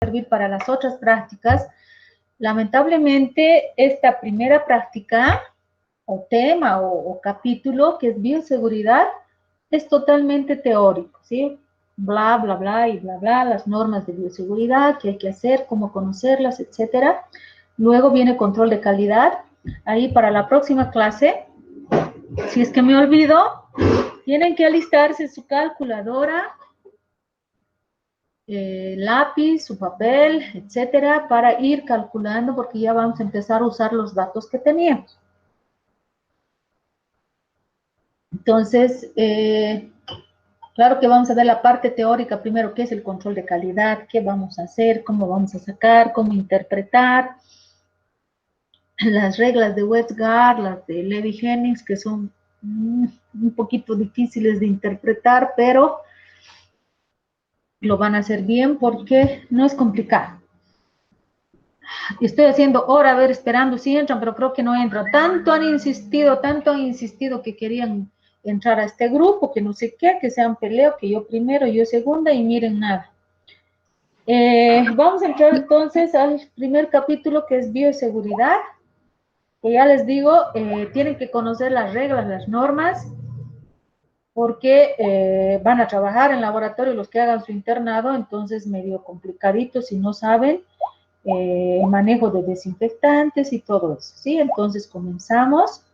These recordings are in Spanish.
servir para las otras prácticas. Lamentablemente, esta primera práctica, o tema, o capítulo, que es bioseguridad, es totalmente teórico, ¿sí? Bla, bla, bla, y bla, bla, las normas de bioseguridad, qué hay que hacer, cómo conocerlas, etcétera. Luego viene control de calidad. Ahí para la próxima clase, si es que me olvido, tienen que alistarse su calculadora, lápiz, su papel, etcétera, para ir calculando, porque ya vamos a empezar a usar los datos que teníamos. Entonces, claro que vamos a ver la parte teórica primero, qué es el control de calidad, qué vamos a hacer, cómo vamos a sacar, cómo interpretar, las reglas de Westgard, las de Levy-Hennings, que son un poquito difíciles de interpretar, pero lo van a hacer bien porque no es complicado. Estoy haciendo hora, a ver, esperando si entran, pero creo que no entran. Tanto han insistido que querían entrar a este grupo, que no sé qué, que sean peleo, que yo primero, yo segunda, y miren nada. Vamos a entrar entonces al primer capítulo, que es bioseguridad, que ya les digo, tienen que conocer las reglas, las normas, porque van a trabajar en laboratorio los que hagan su internado, entonces medio complicadito si no saben manejo de desinfectantes y todo eso, ¿sí? Entonces comenzamos.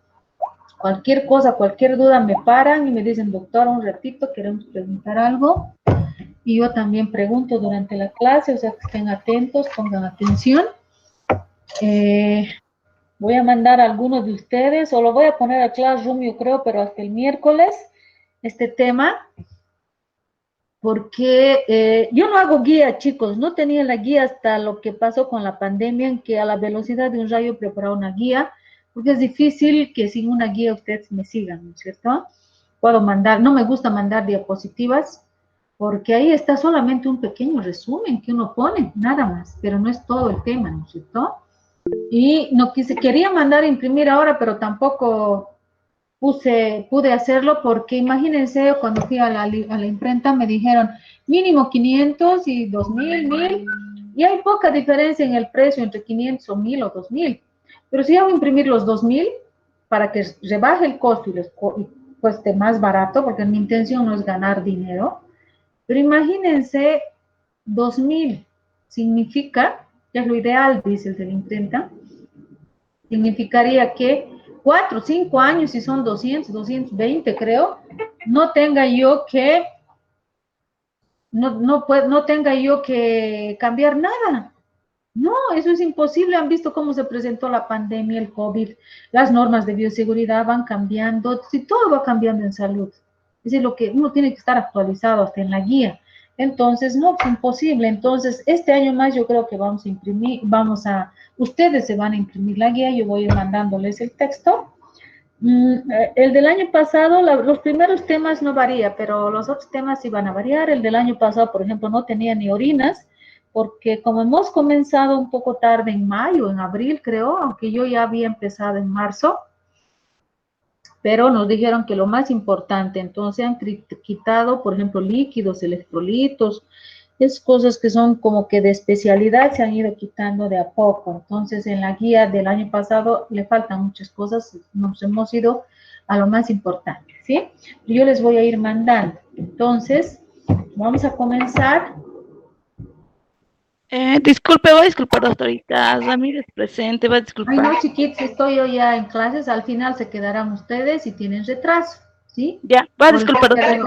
Cualquier cosa, cualquier duda me paran y me dicen, doctora, un ratito, queremos preguntar algo. Y yo también pregunto durante la clase, o sea, que estén atentos, pongan atención. Voy a mandar a algunos de ustedes, o lo voy a poner a Classroom, yo creo, pero hasta el miércoles, este tema, porque yo no hago guía, chicos, no tenía la guía hasta lo que pasó con la pandemia, en que a la velocidad de un rayo preparaba una guía, porque es difícil que sin una guía ustedes me sigan, ¿no es cierto? Puedo mandar, no me gusta mandar diapositivas, porque ahí está solamente un pequeño resumen que uno pone, nada más, pero no es todo el tema, ¿no es cierto? Y no quería mandar a imprimir ahora, pero tampoco pude hacerlo porque imagínense, cuando fui a la imprenta me dijeron mínimo 500 y 2000, 1000, y hay poca diferencia en el precio entre 500 o 1000 o 2000. Pero si hago imprimir los 2000 para que rebaje el costo y les cueste más barato, porque mi intención no es ganar dinero, pero imagínense, 2000 significa, que es lo ideal, dice el de la imprenta, significaría que 4 o 5 años, si son 200, 220 creo, no tenga yo que, no tenga yo que cambiar nada. No, eso es imposible. Han visto cómo se presentó la pandemia, el COVID, las normas de bioseguridad van cambiando, si todo va cambiando en salud. Es decir, lo que uno tiene que estar actualizado hasta en la guía. Entonces, no, es imposible. Entonces, este año más yo creo que vamos a imprimir, ustedes se van a imprimir la guía, yo voy a ir mandándoles el texto. El del año pasado, los primeros temas no varía, pero los otros temas sí van a variar. El del año pasado, por ejemplo, no tenía ni orinas, porque como hemos comenzado un poco tarde en mayo, en abril creo, aunque yo ya había empezado en marzo, pero nos dijeron que lo más importante, entonces han quitado, por ejemplo, líquidos, electrolitos, es cosas que son como que de especialidad se han ido quitando de a poco. Entonces, en la guía del año pasado le faltan muchas cosas, nos hemos ido a lo más importante, ¿sí? Yo les voy a ir mandando. Entonces, vamos a comenzar. Disculpe, voy a disculpar, doctorita. Ramírez presente, va a disculpar. Ay, no, chiquitos, estoy yo ya en clases, al final se quedarán ustedes y tienen retraso, ¿sí? Ya, va a disculpar, doctorita.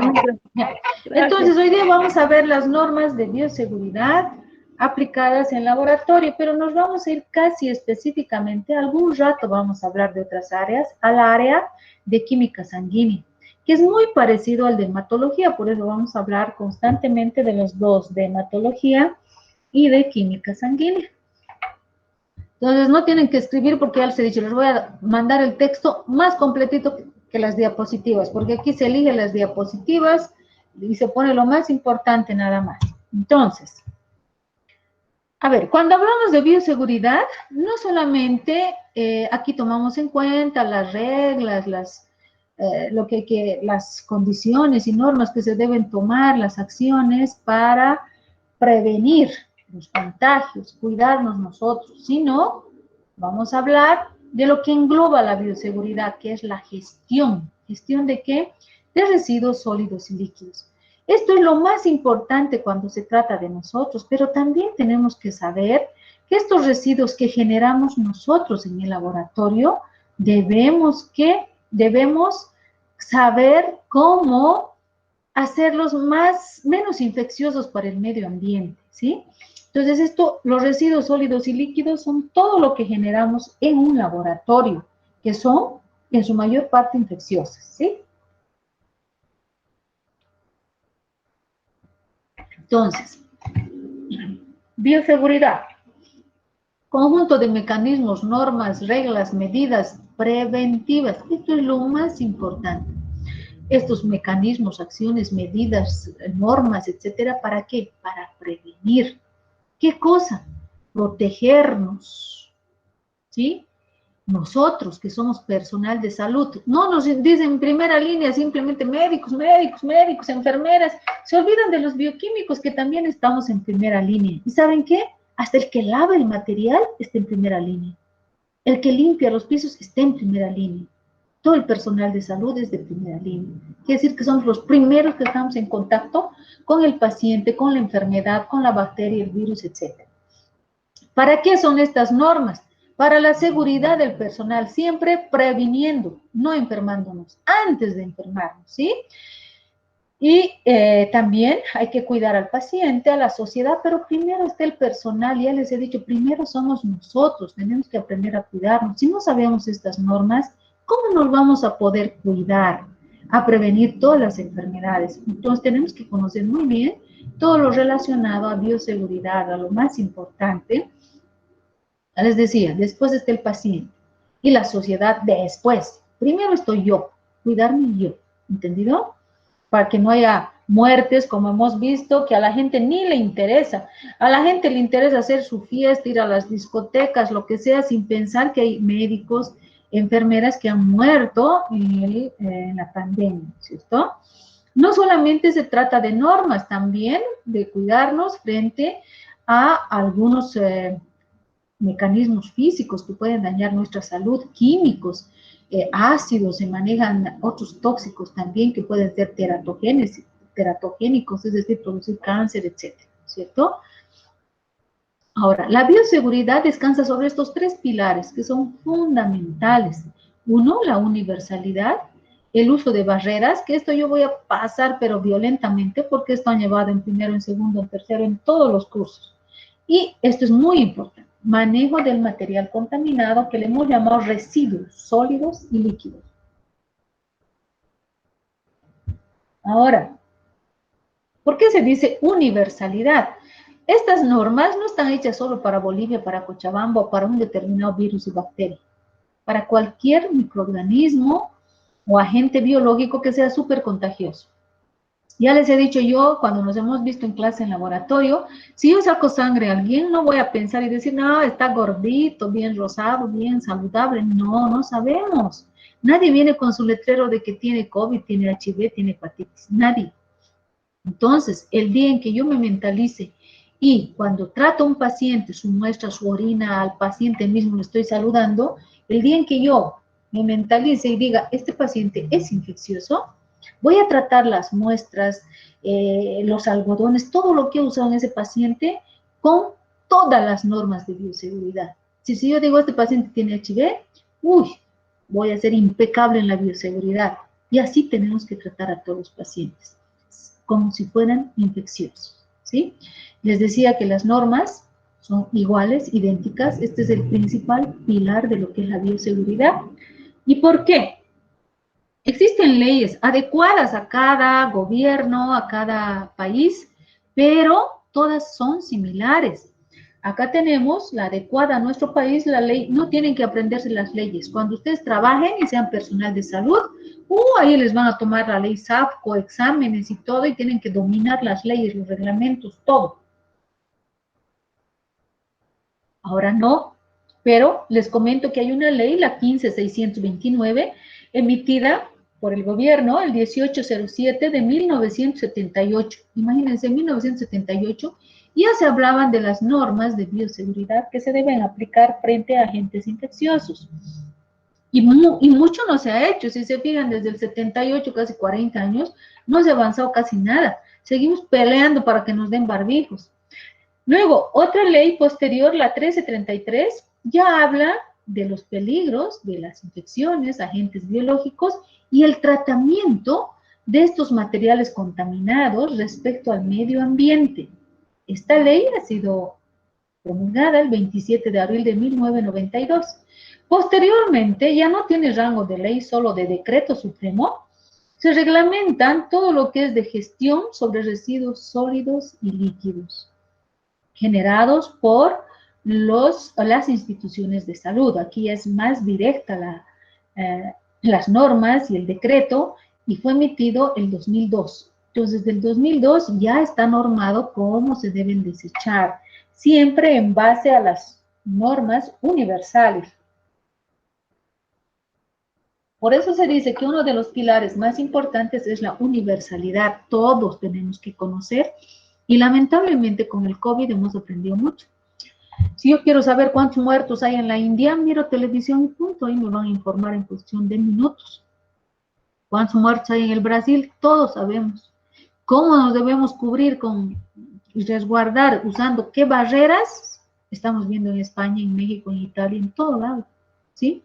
Entonces, hoy día vamos a ver las normas de bioseguridad aplicadas en laboratorio, pero nos vamos a ir casi específicamente, algún rato vamos a hablar de otras áreas, al área de química sanguínea, que es muy parecido al de hematología, por eso vamos a hablar constantemente de los dos, de hematología y de química sanguínea. Entonces, no tienen que escribir porque ya les he dicho, les voy a mandar el texto más completito que las diapositivas, porque aquí se eligen las diapositivas y se pone lo más importante nada más. Entonces, a ver, cuando hablamos de bioseguridad, no solamente aquí tomamos en cuenta las reglas, las condiciones y normas que se deben tomar, las acciones para prevenir los contagios, cuidarnos nosotros, sino vamos a hablar de lo que engloba la bioseguridad, que es la gestión. ¿Gestión de qué? De residuos sólidos y líquidos. Esto es lo más importante cuando se trata de nosotros, pero también tenemos que saber que estos residuos que generamos nosotros en el laboratorio, debemos saber cómo hacerlos menos infecciosos para el medio ambiente, ¿sí? Entonces, los residuos sólidos y líquidos son todo lo que generamos en un laboratorio, que son, en su mayor parte, infecciosas, ¿sí? Entonces, bioseguridad. Conjunto de mecanismos, normas, reglas, medidas preventivas. Esto es lo más importante. Estos mecanismos, acciones, medidas, normas, etcétera, ¿para qué? Para prevenir. ¿Qué cosa? Protegernos, ¿sí? Nosotros, que somos personal de salud, no nos dicen en primera línea simplemente médicos, médicos, médicos, enfermeras, se olvidan de los bioquímicos que también estamos en primera línea. ¿Y saben qué? Hasta el que lava el material está en primera línea. El que limpia los pisos está en primera línea. Todo el personal de salud es de primera línea. Quiere decir que somos los primeros que estamos en contacto con el paciente, con la enfermedad, con la bacteria, el virus, etc. ¿Para qué son estas normas? Para la seguridad del personal, siempre previniendo, no enfermándonos, antes de enfermarnos, ¿sí? Y también hay que cuidar al paciente, a la sociedad, pero primero está el personal. Ya les he dicho, primero somos nosotros, tenemos que aprender a cuidarnos. Si no sabemos estas normas, ¿cómo nos vamos a poder cuidar, a prevenir todas las enfermedades? Entonces tenemos que conocer muy bien todo lo relacionado a bioseguridad, a lo más importante. Les decía, después está el paciente y la sociedad después. Primero estoy yo, cuidarme yo, ¿entendido? Para que no haya muertes, como hemos visto, que a la gente ni le interesa. A la gente le interesa hacer su fiesta, ir a las discotecas, lo que sea, sin pensar que hay médicos, enfermeras que han muerto en la pandemia, ¿cierto? No solamente se trata de normas, también de cuidarnos frente a algunos mecanismos físicos que pueden dañar nuestra salud, químicos, ácidos, se manejan otros tóxicos también que pueden ser teratogénicos, es decir, producir cáncer, etcétera, ¿cierto? Ahora, la bioseguridad descansa sobre estos tres pilares que son fundamentales. Uno, la universalidad, el uso de barreras, que esto yo voy a pasar pero violentamente porque esto han llevado en primero, en segundo, en tercero, en todos los cursos. Y esto es muy importante, manejo del material contaminado que le hemos llamado residuos sólidos y líquidos. Ahora, ¿por qué se dice universalidad? Estas normas no están hechas solo para Bolivia, para Cochabamba o para un determinado virus y bacteria. Para cualquier microorganismo o agente biológico que sea súper contagioso. Ya les he dicho yo, cuando nos hemos visto en clase en laboratorio, si yo saco sangre a alguien, no voy a pensar y decir, no, está gordito, bien rosado, bien saludable. No, no sabemos. Nadie viene con su letrero de que tiene COVID, tiene HIV, tiene hepatitis. Nadie. Entonces, el día en que yo me mentalice y cuando trato a un paciente, su muestra, su orina, al paciente mismo le estoy saludando, el día en que yo me mentalice y diga, este paciente es infeccioso, voy a tratar las muestras, los algodones, todo lo que he usado en ese paciente con todas las normas de bioseguridad. Si yo digo, este paciente tiene HIV, uy, voy a ser impecable en la bioseguridad. Y así tenemos que tratar a todos los pacientes, como si fueran infecciosos, ¿sí? Les decía que las normas son iguales, idénticas. Este es el principal pilar de lo que es la bioseguridad. ¿Y por qué? Existen leyes adecuadas a cada gobierno, a cada país, pero todas son similares. Acá tenemos la adecuada a nuestro país, la ley, no tienen que aprenderse las leyes. Cuando ustedes trabajen y sean personal de salud, ahí les van a tomar la ley SAFCO, exámenes y todo, y tienen que dominar las leyes, los reglamentos, todo. Ahora no, pero les comento que hay una ley, la 15.629, emitida por el gobierno, el 1807 de 1978. Imagínense, 1978, Ya se hablaban de las normas de bioseguridad que se deben aplicar frente a agentes infecciosos. Y mucho no se ha hecho. Si se fijan, desde el 78, casi 40 años, no se ha avanzado casi nada. Seguimos peleando para que nos den barbijos. Luego, otra ley posterior, la 1333, ya habla de los peligros de las infecciones, agentes biológicos y el tratamiento de estos materiales contaminados respecto al medio ambiente. Esta ley ha sido promulgada el 27 de abril de 1992. Posteriormente, ya no tiene rango de ley, solo de decreto supremo, se reglamentan todo lo que es de gestión sobre residuos sólidos y líquidos generados por las instituciones de salud. Aquí es más directa las normas y el decreto, y fue emitido el 2002. Entonces, desde el 2002 ya está normado cómo se deben desechar, siempre en base a las normas universales. Por eso se dice que uno de los pilares más importantes es la universalidad. Todos tenemos que conocer y lamentablemente con el COVID hemos aprendido mucho. Si yo quiero saber cuántos muertos hay en la India, miro televisión y punto, ahí me van a informar en cuestión de minutos. ¿Cuántos muertos hay en el Brasil? Todos sabemos. ¿Cómo nos debemos cubrir y resguardar usando qué barreras? Estamos viendo en España, en México, en Italia, en todo lado, ¿sí?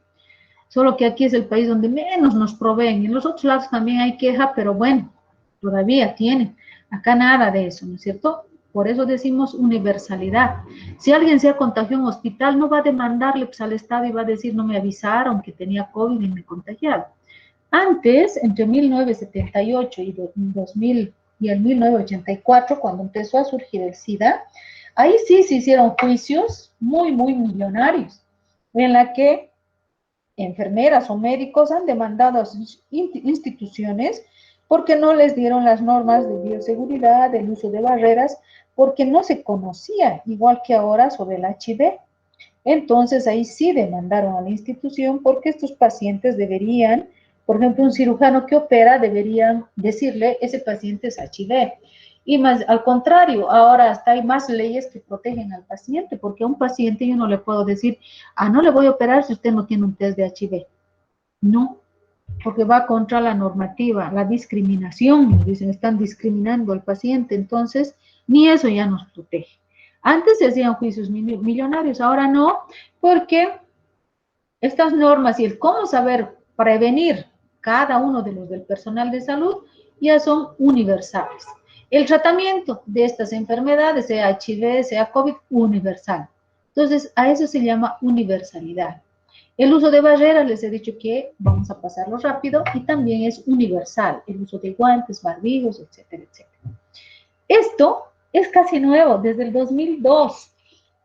Solo que aquí es el país donde menos nos proveen. En los otros lados también hay queja, pero bueno, todavía tienen. Acá nada de eso, ¿no es cierto? Por eso decimos universalidad. Si alguien se ha contagiado en un hospital, no va a demandarle pues, al Estado y va a decir, no me avisaron que tenía COVID y me contagiaron. Antes, entre 1978 y 2000 y el 1984, cuando empezó a surgir el SIDA, ahí sí se hicieron juicios muy, muy millonarios, en la que enfermeras o médicos han demandado a sus instituciones porque no les dieron las normas de bioseguridad, del uso de barreras, porque no se conocía, igual que ahora, sobre el HIV. Entonces ahí sí demandaron a la institución porque estos pacientes deberían, por ejemplo, un cirujano que opera deberían decirle, ese paciente es HIV. Y más al contrario, ahora hasta hay más leyes que protegen al paciente, porque a un paciente yo no le puedo decir, no le voy a operar si usted no tiene un test de HIV. No, porque va contra la normativa, la discriminación, dicen, están discriminando al paciente, entonces ni eso ya nos protege. Antes se hacían juicios millonarios, ahora no, porque estas normas y el cómo saber prevenir cada uno de los del personal de salud ya son universales. El tratamiento de estas enfermedades, sea HIV, sea COVID, universal. Entonces, a eso se llama universalidad. El uso de barreras, les he dicho que vamos a pasarlo rápido, y también es universal, el uso de guantes, barbijos, etcétera, etcétera. Esto es casi nuevo, desde el 2002,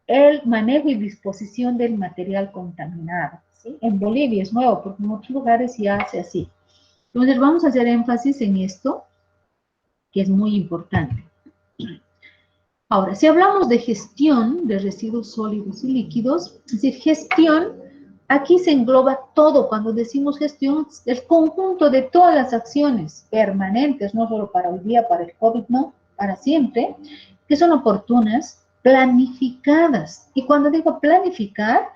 el manejo y disposición del material contaminado. ¿Sí? En Bolivia es nuevo, porque en otros lugares ya hace así. Entonces vamos a hacer énfasis en esto, que es muy importante. Ahora, si hablamos de gestión de residuos sólidos y líquidos, es decir, gestión, aquí se engloba todo. Cuando decimos gestión, el conjunto de todas las acciones permanentes, no solo para hoy día, para el COVID, no, para siempre, que son oportunas, planificadas. Y cuando digo planificar,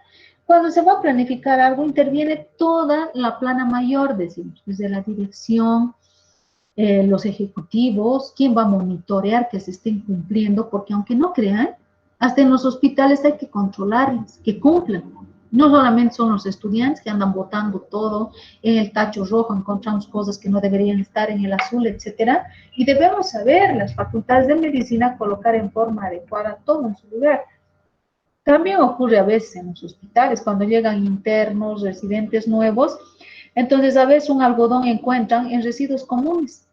cuando se va a planificar algo, interviene toda la plana mayor, decimos, desde la dirección, los ejecutivos, quién va a monitorear que se estén cumpliendo, porque aunque no crean, hasta en los hospitales hay que controlarles, que cumplan. No solamente son los estudiantes que andan botando todo en el tacho rojo, encontramos cosas que no deberían estar en el azul, etcétera, y debemos saber, las facultades de medicina, colocar en forma adecuada todo en su lugar. También ocurre a veces en los hospitales, cuando llegan internos, residentes nuevos, entonces a veces un algodón encuentran en residuos comunes.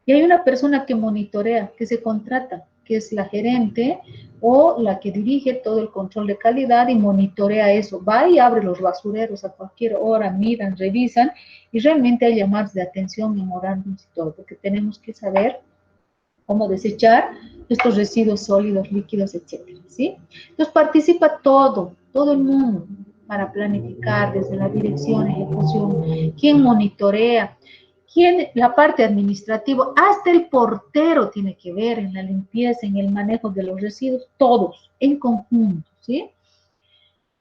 Y hay una persona que monitorea, que se contrata, que es la gerente o la que dirige todo el control de calidad y monitorea eso. Va y abre los basureros a cualquier hora, miran, revisan, y realmente hay llamadas de atención, memorándums y todo, porque tenemos que saber cómo desechar estos residuos sólidos, líquidos, etcétera, ¿sí? Entonces participa todo el mundo para planificar desde la dirección, ejecución, quién monitorea, La parte administrativa, hasta el portero tiene que ver en la limpieza, en el manejo de los residuos, todos en conjunto, ¿sí?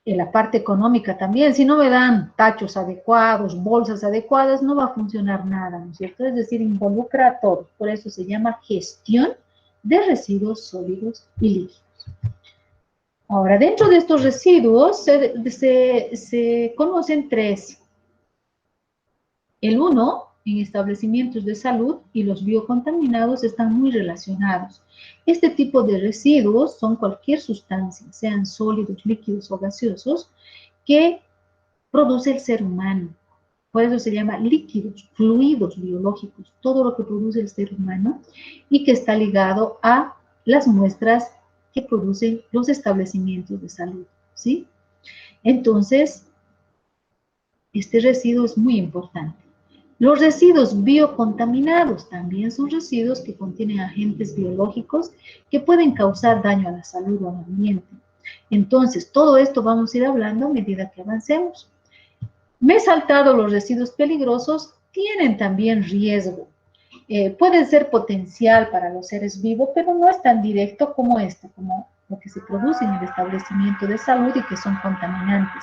En la parte económica también, si no me dan tachos adecuados, bolsas adecuadas, no va a funcionar nada, ¿no es cierto? Es decir, involucra a todos, por eso se llama gestión de residuos sólidos y líquidos. Ahora, dentro de estos residuos se conocen tres. El uno, en establecimientos de salud, y los biocontaminados están muy relacionados. Este tipo de residuos son cualquier sustancia, sean sólidos, líquidos o gaseosos, que produce el ser humano. Por eso se llama líquidos, fluidos biológicos, todo lo que produce el ser humano y que está ligado a las muestras que producen los establecimientos de salud, ¿sí? Entonces, este residuo es muy importante. Los residuos biocontaminados también son residuos que contienen agentes biológicos que pueden causar daño a la salud o al ambiente. Entonces, todo esto vamos a ir hablando a medida que avancemos. Me he saltado los residuos peligrosos, tienen también riesgo. Pueden ser potencial para los seres vivos, pero no es tan directo como esto, como lo que se produce en el establecimiento de salud y que son contaminantes.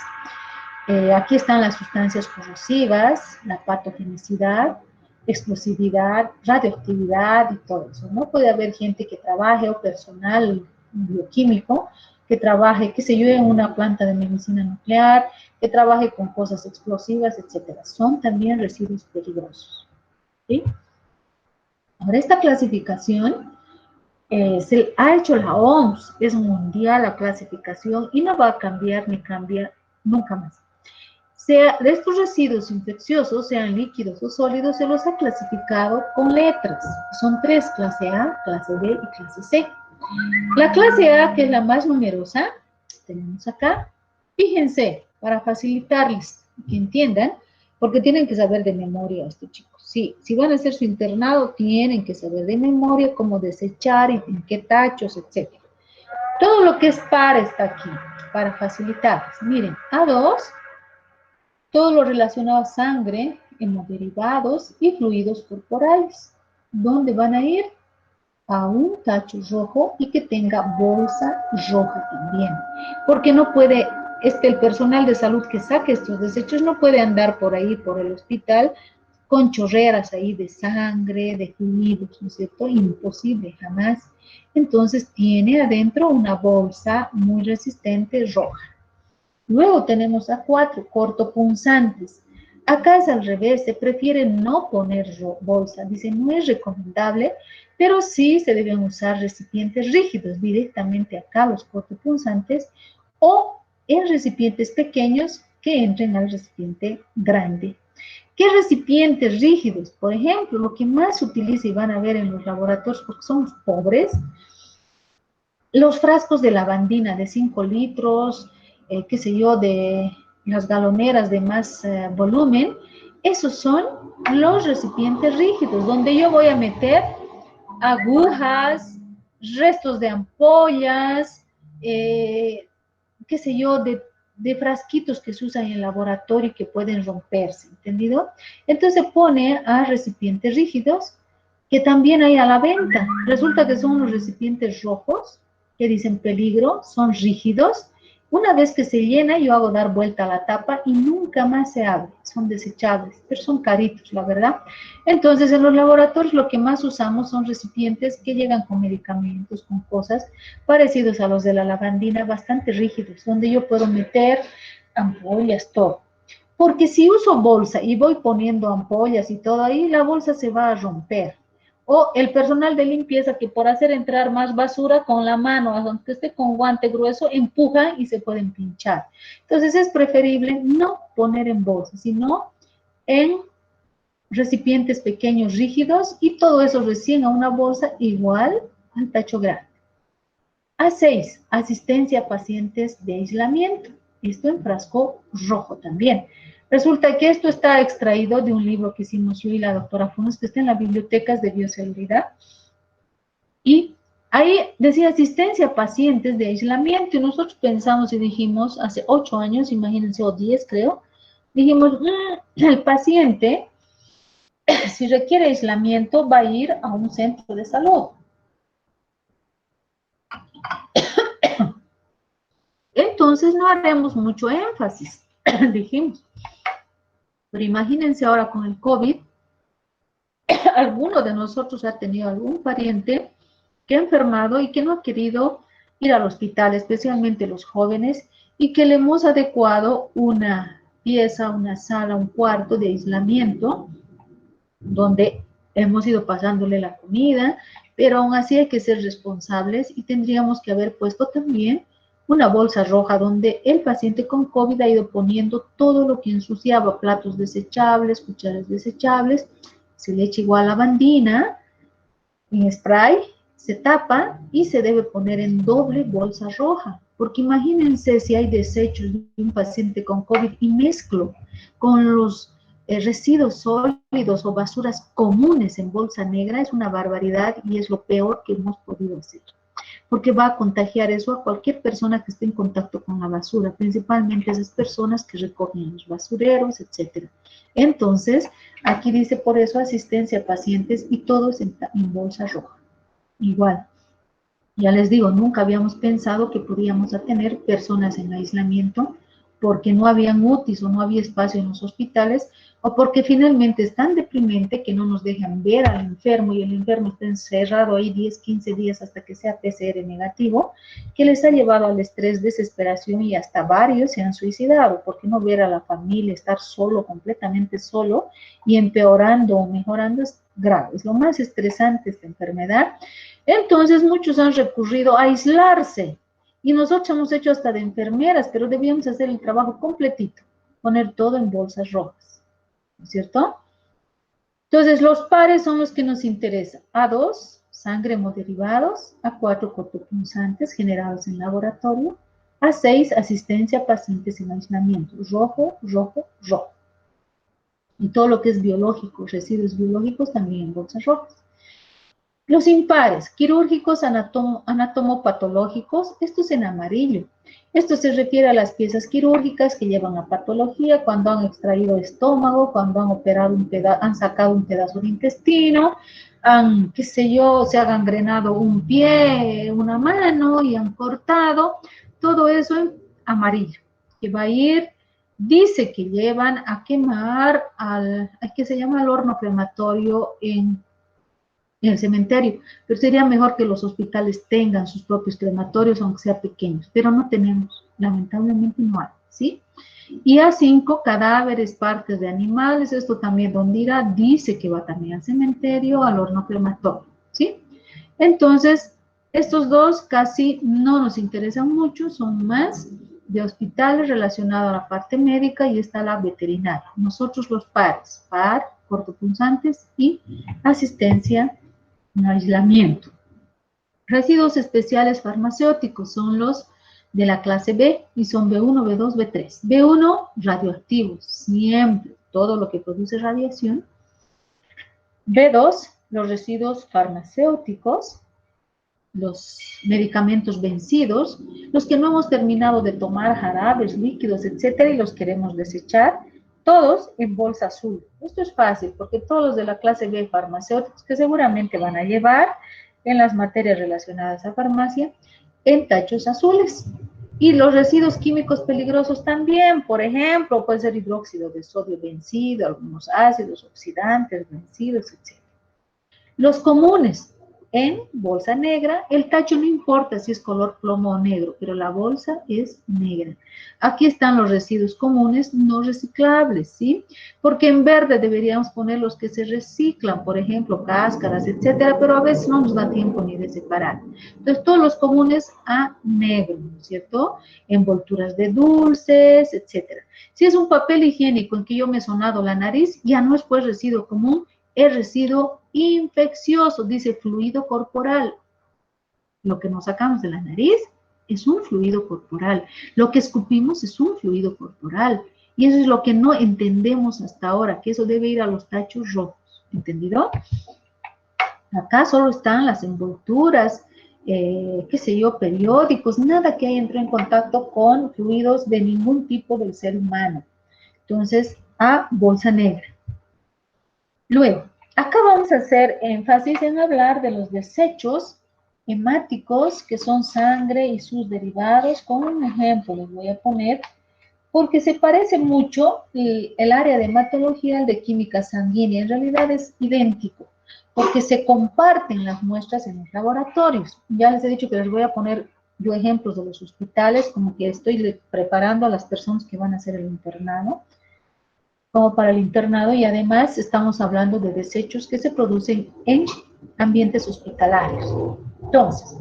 Aquí están las sustancias corrosivas, la patogenicidad, explosividad, radioactividad y todo eso, ¿no? Puede haber gente que trabaje o personal bioquímico que trabaje, qué sé yo, en una planta de medicina nuclear, que trabaje con cosas explosivas, etcétera. Son también residuos peligrosos, ¿sí? Ahora, esta clasificación se ha hecho la OMS, es mundial la clasificación y no va a cambiar ni cambia nunca más. De estos residuos infecciosos, sean líquidos o sólidos, se los ha clasificado con letras. Son tres, clase A, clase B y clase C. La clase A, que es la más numerosa, tenemos acá. Fíjense, para facilitarles que entiendan, porque tienen que saber de memoria estos chicos. Sí, si van a hacer su internado, tienen que saber de memoria cómo desechar y en qué tachos, etc. Todo lo que es par está aquí, para facilitarles. Miren, A2, todo lo relacionado a sangre, hemoderivados y fluidos corporales. ¿Dónde van a ir? A un tacho rojo y que tenga bolsa roja también. Porque no puede, el personal de salud que saque estos desechos no puede andar por ahí, por el hospital, con chorreras ahí de sangre, de fluidos, ¿no es cierto? Imposible, jamás. Entonces tiene adentro una bolsa muy resistente roja. Luego tenemos a 4 cortopunzantes. Acá es al revés, se prefiere no poner bolsa. Dice, no es recomendable, pero sí se deben usar recipientes rígidos, directamente acá los cortopunzantes, o en recipientes pequeños que entren al recipiente grande. ¿Qué recipientes rígidos? Por ejemplo, lo que más se utiliza y van a ver en los laboratorios, porque somos pobres, los frascos de lavandina de 5 litros, qué sé yo, de las galoneras de más volumen, esos son los recipientes rígidos, donde yo voy a meter agujas, restos de ampollas, qué sé yo, de frasquitos que se usan en el laboratorio y que pueden romperse, ¿entendido? Entonces se pone a recipientes rígidos que también hay a la venta. Resulta que son unos recipientes rojos que dicen peligro, son rígidos. Una vez que se llena, yo hago dar vuelta a la tapa y nunca más se abre. Son desechables, pero son caritos, la verdad. Entonces, en los laboratorios lo que más usamos son recipientes que llegan con medicamentos, con cosas parecidos a los de la lavandina, bastante rígidos, donde yo puedo meter ampollas, todo. Porque si uso bolsa y voy poniendo ampollas y todo ahí, la bolsa se va a romper. O el personal de limpieza que por hacer entrar más basura con la mano, aunque esté con guante grueso, empuja y se pueden pinchar. Entonces es preferible no poner en bolsa, sino en recipientes pequeños rígidos y todo eso recién a una bolsa igual al tacho grande. A6, asistencia a pacientes de aislamiento. Esto en frasco rojo también. Resulta que esto está extraído de un libro que hicimos yo y la doctora Funes, que está en las bibliotecas de bioseguridad. Y ahí decía asistencia a pacientes de aislamiento. Y nosotros pensamos y dijimos, hace 8 años, imagínense, o 10 creo, dijimos, el paciente Si requiere aislamiento, va a ir a un centro de salud. Entonces no haremos mucho énfasis, dijimos. Pero imagínense ahora con el COVID, alguno de nosotros ha tenido algún pariente que ha enfermado y que no ha querido ir al hospital, especialmente los jóvenes, y que le hemos adecuado una pieza, una sala, un cuarto de aislamiento, donde hemos ido pasándole la comida, pero aún así hay que ser responsables y tendríamos que haber puesto también una bolsa roja donde el paciente con COVID ha ido poniendo todo lo que ensuciaba, platos desechables, cucharas desechables, se le echa igual lavandina en spray, se tapa y se debe poner en doble bolsa roja, porque imagínense si hay desechos de un paciente con COVID y mezclo con los residuos sólidos o basuras comunes en bolsa negra, es una barbaridad y es lo peor que hemos podido hacer, porque va a contagiar eso a cualquier persona que esté en contacto con la basura, principalmente esas personas que recogen los basureros, etcétera. Entonces, aquí dice por eso asistencia a pacientes y todo es en bolsa roja. Igual, ya les digo, nunca habíamos pensado que podíamos tener personas en aislamiento porque no habían UTIs o no había espacio en los hospitales o porque finalmente es tan deprimente que no nos dejan ver al enfermo y el enfermo está encerrado ahí 10, 15 días hasta que sea PCR negativo, que les ha llevado al estrés, desesperación y hasta varios se han suicidado porque no ver a la familia, estar solo, completamente solo y empeorando o mejorando es grave, es lo más estresante esta enfermedad. Entonces muchos han recurrido a aislarse y nosotros hemos hecho hasta de enfermeras, pero debíamos hacer el trabajo completito, poner todo en bolsas rojas, ¿no es cierto? Entonces los pares son los que nos interesan. A2, sangre hemoderivados. A4, cortopunzantes generados en laboratorio. A6, asistencia a pacientes en aislamiento. Rojo, rojo, rojo. Y todo lo que es biológico, residuos biológicos también en bolsas rojas. Los impares, quirúrgicos, anatomopatológicos, esto es en amarillo. Esto se refiere a las piezas quirúrgicas que llevan a patología, cuando han extraído estómago, cuando han operado han sacado un pedazo de intestino, han, qué sé yo, se ha gangrenado un pie, una mano y han cortado. Todo eso en amarillo, que va a ir, dice que llevan a quemar al, que se llama el horno crematorio en el cementerio, pero sería mejor que los hospitales tengan sus propios crematorios, aunque sean pequeños, pero no tenemos, lamentablemente no hay, ¿sí? Y A5, cadáveres, partes de animales, esto también donde irá, dice que va también al cementerio, al horno crematorio, ¿sí? Entonces, estos dos casi no nos interesan mucho, son más de hospitales relacionados a la parte médica y está la veterinaria. Nosotros los pares, cortopunzantes y asistencia en aislamiento. Residuos especiales farmacéuticos son los de la clase B y son B1, B2, B3. B1, radioactivos, siempre, todo lo que produce radiación. B2, los residuos farmacéuticos, los medicamentos vencidos, los que no hemos terminado de tomar, jarabes, líquidos, etcétera, y los queremos desechar, todos en bolsa azul. Esto es fácil porque todos los de la clase B farmacéuticos que seguramente van a llevar en las materias relacionadas a farmacia en tachos azules. Y los residuos químicos peligrosos también, por ejemplo, puede ser hidróxido de sodio vencido, algunos ácidos oxidantes vencidos, etc. Los comunes, en bolsa negra, el tacho no importa si es color plomo o negro, pero la bolsa es negra. Aquí están los residuos comunes no reciclables, ¿sí? Porque en verde deberíamos poner los que se reciclan, por ejemplo, cáscaras, etcétera, pero a veces no nos da tiempo ni de separar. Entonces, todos los comunes a negro, ¿no es cierto? Envolturas de dulces, etcétera. Si es un papel higiénico en que yo me he sonado la nariz, ya no es pues residuo común, es residuo infeccioso, dice fluido corporal. Lo que nos sacamos de la nariz es un fluido corporal. Lo que escupimos es un fluido corporal. Y eso es lo que no entendemos hasta ahora, que eso debe ir a los tachos rojos. ¿Entendido? Acá solo están las envolturas, qué sé yo, periódicos, nada que entre en contacto con fluidos de ningún tipo del ser humano. Entonces, a bolsa negra. Luego, acá vamos a hacer énfasis en hablar de los desechos hemáticos, que son sangre y sus derivados. Con un ejemplo les voy a poner, porque se parece mucho el área de hematología al de química sanguínea. En realidad es idéntico, porque se comparten las muestras en los laboratorios. Ya les he dicho que les voy a poner yo ejemplos de los hospitales, como que estoy preparando a las personas que van a hacer el internado, como para el internado, y además estamos hablando de desechos que se producen en ambientes hospitalarios. Entonces,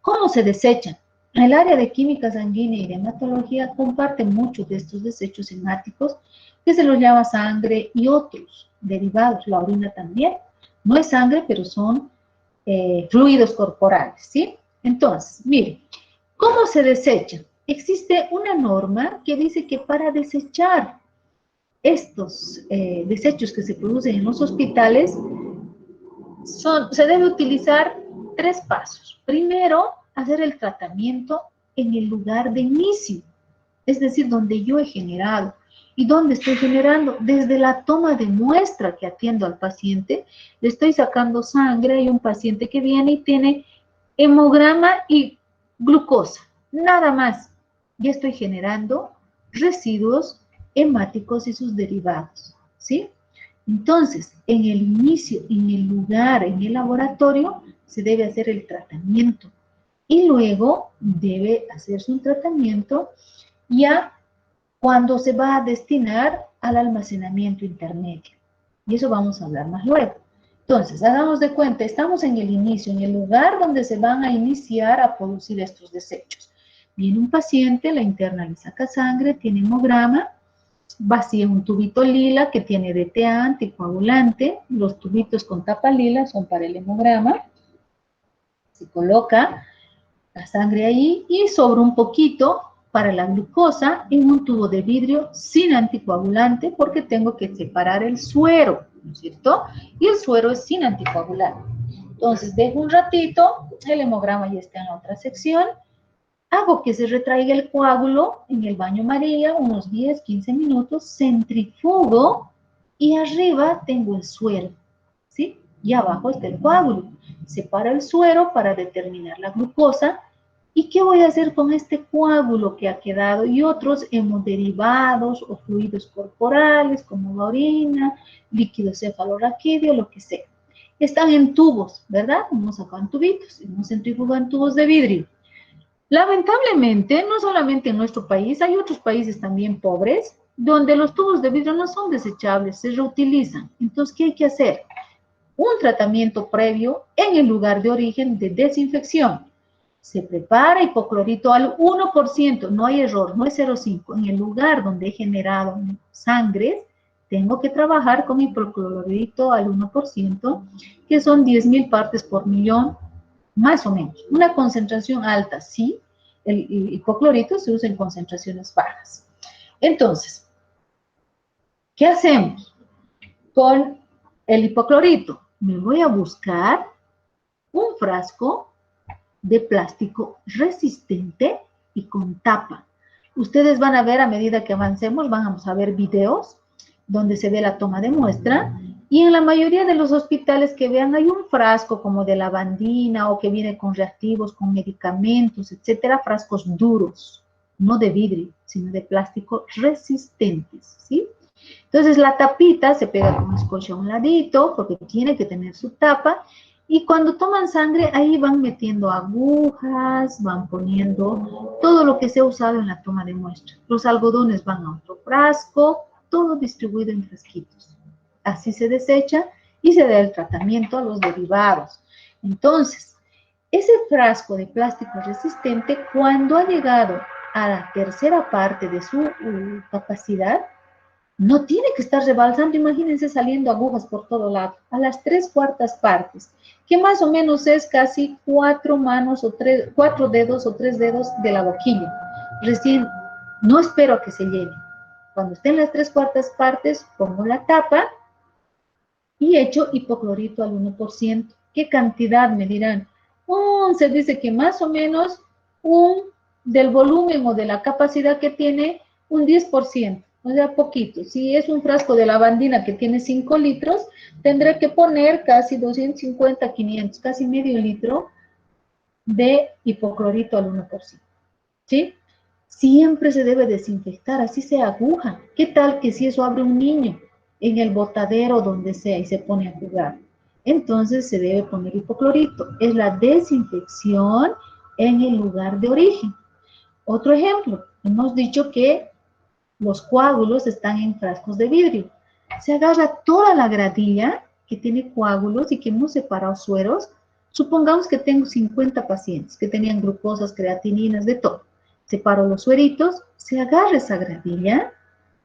¿cómo se desechan? El área de química sanguínea y de hematología comparte muchos de estos desechos hemáticos, que se los llama sangre y otros derivados, la orina también. No es sangre, pero son fluidos corporales, ¿sí? Entonces, miren, ¿cómo se desechan? Existe una norma que dice que para desechar estos desechos que se producen en los hospitales, se debe utilizar tres pasos. Primero, hacer el tratamiento en el lugar de inicio, es decir, donde yo he generado. ¿Y dónde estoy generando? Desde la toma de muestra que atiendo al paciente, le estoy sacando sangre. Hay un paciente que viene y tiene hemograma y glucosa, nada más. Ya estoy generando residuos hemáticos y sus derivados, ¿sí? Entonces, en el inicio, en el lugar, en el laboratorio, se debe hacer el tratamiento. Y luego debe hacerse un tratamiento ya cuando se va a destinar al almacenamiento intermedio. Y eso vamos a hablar más luego. Entonces, hagamos de cuenta, estamos en el inicio, en el lugar donde se van a iniciar a producir estos desechos. Viene un paciente, la interna le saca sangre, tiene hemograma, vacía un tubito lila que tiene DTA, anticoagulante. Los tubitos con tapa lila son para el hemograma. Se coloca la sangre ahí y sobra un poquito para la glucosa en un tubo de vidrio sin anticoagulante, porque tengo que separar el suero, ¿no es cierto? Y el suero es sin anticoagulante. Entonces dejo un ratito, el hemograma ya está en la otra sección, hago que se retraiga el coágulo en el baño María, unos 10, 15 minutos, centrifugo y arriba tengo el suero, ¿sí? Y abajo está el coágulo. Separo el suero para determinar la glucosa. ¿Y qué voy a hacer con este coágulo que ha quedado? Y otros hemoderivados o fluidos corporales, como la orina, líquido cefalorraquídeo, lo que sea. Están en tubos, ¿verdad? Hemos sacado en tubitos, hemos centrifugado en tubos de vidrio. Lamentablemente, no solamente en nuestro país, hay otros países también pobres, donde los tubos de vidrio no son desechables, se reutilizan. Entonces, ¿qué hay que hacer? Un tratamiento previo en el lugar de origen de desinfección. Se prepara hipoclorito al 1%, no hay error, no es 0,5. En el lugar donde he generado sangre, tengo que trabajar con hipoclorito al 1%, que son 10.000 partes por millón, más o menos. Una concentración alta, sí. El hipoclorito se usa en concentraciones bajas. Entonces, ¿qué hacemos con el hipoclorito? Me voy a buscar un frasco de plástico resistente y con tapa. Ustedes van a ver a medida que avancemos, vamos a ver videos donde se ve la toma de muestra, y en la mayoría de los hospitales que vean hay un frasco como de lavandina o que viene con reactivos, con medicamentos, etcétera, frascos duros, no de vidrio, sino de plástico resistentes, ¿sí? Entonces la tapita se pega con scotch a un ladito porque tiene que tener su tapa, y cuando toman sangre ahí van metiendo agujas, van poniendo todo lo que se ha usado en la toma de muestra. Los algodones van a otro frasco, todo distribuido en frasquitos. Así se desecha y se da el tratamiento a los derivados. Entonces, ese frasco de plástico resistente, cuando ha llegado a la tercera parte de su capacidad, no tiene que estar rebalsando, imagínense saliendo agujas por todo lado, a las 3/4 partes, que más o menos es casi 4 manos o 4 dedos o 3 dedos de la boquilla. Recién, no espero a que se llene. Cuando estén las 3/4 partes, pongo la tapa y echo hipoclorito al 1%. ¿Qué cantidad me dirán? Se dice que más o menos del volumen o de la capacidad que tiene, un 10%. O sea, poquito. Si es un frasco de lavandina que tiene 5 litros, tendré que poner casi 250, 500, casi medio litro de hipoclorito al 1%. ¿Sí? Siempre se debe desinfectar, así sea aguja. ¿Qué tal que si eso abre un niño en el botadero donde sea y se pone a jugar? Entonces se debe poner hipoclorito. Es la desinfección en el lugar de origen. Otro ejemplo, hemos dicho que los coágulos están en frascos de vidrio. Se agarra toda la gradilla que tiene coágulos y que hemos separado sueros. Supongamos que tengo 50 pacientes que tenían glucosas, creatininas, de todo. Separo los sueritos, se agarra esa gradilla,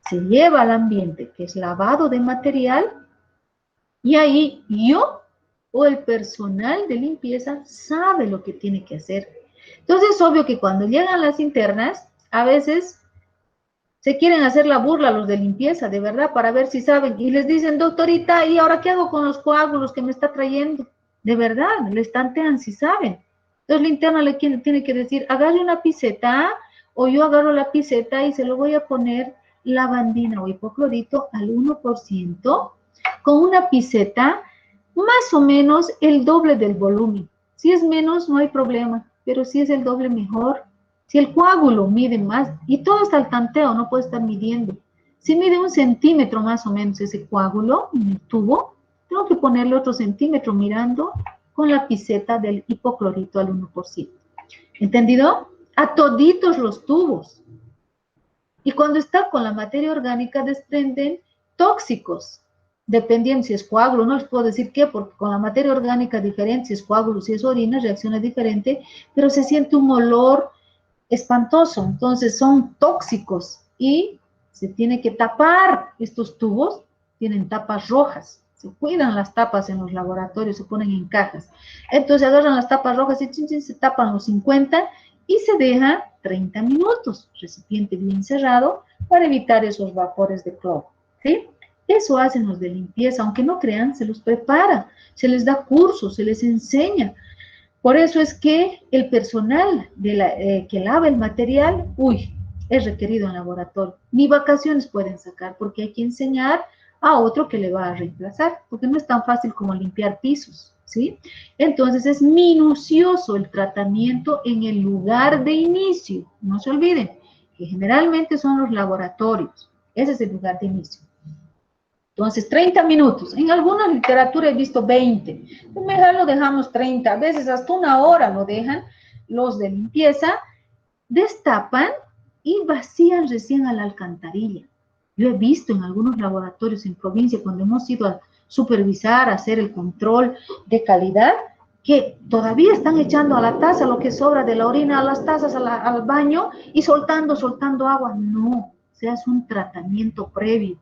se lleva al ambiente, que es lavado de material, y ahí yo o el personal de limpieza sabe lo que tiene que hacer. Entonces es obvio que cuando llegan las internas, a veces se quieren hacer la burla los de limpieza, de verdad, para ver si saben. Y les dicen, doctorita, ¿y ahora qué hago con los coágulos que me está trayendo? De verdad, les tantean si saben. Entonces la interna le tiene que decir, agarre una piseta, o yo agarro la piseta y se lo voy a poner lavandina o hipoclorito al 1%, con una piseta más o menos el doble del volumen. Si es menos, no hay problema, pero si es el doble, mejor. Si el coágulo mide más, y todo está al tanteo, no puede estar midiendo. Si mide 1 centímetro más o menos ese coágulo en el tubo, tengo que ponerle otro centímetro mirando con la piseta del hipoclorito al 1%. ¿Entendido? A toditos los tubos. Y cuando está con la materia orgánica desprenden tóxicos, dependiendo si es coágulo, no les puedo decir qué, porque con la materia orgánica diferente, si es coágulo, si es orina, reacciona diferente, pero se siente un olor espantoso. Entonces son tóxicos y se tiene que tapar. Estos tubos tienen tapas rojas, se cuidan las tapas en los laboratorios, se ponen en cajas. Entonces agarran las tapas rojas y chin, chin, se tapan los 50 y se deja 30 minutos, recipiente bien cerrado, para evitar esos vapores de cloro, ¿sí? Eso hacen los de limpieza, aunque no crean, se los prepara, se les da cursos, se les enseña. Por eso es que el personal que lava el material, es requerido en laboratorio. Ni vacaciones pueden sacar porque hay que enseñar a otro que le va a reemplazar, porque no es tan fácil como limpiar pisos, ¿sí? Entonces es minucioso el tratamiento en el lugar de inicio. No se olviden que generalmente son los laboratorios. Ese es el lugar de inicio. Entonces, 30 minutos. En alguna literatura he visto 20. Mejor lo dejamos 30. A veces hasta 1 hora lo dejan los de limpieza. Destapan y vacían recién a la alcantarilla. Yo he visto en algunos laboratorios en provincia, cuando hemos ido a supervisar, a hacer el control de calidad, que todavía están echando a la taza lo que sobra de la orina, a las tazas, al baño, y soltando agua. No, se hace un tratamiento previo.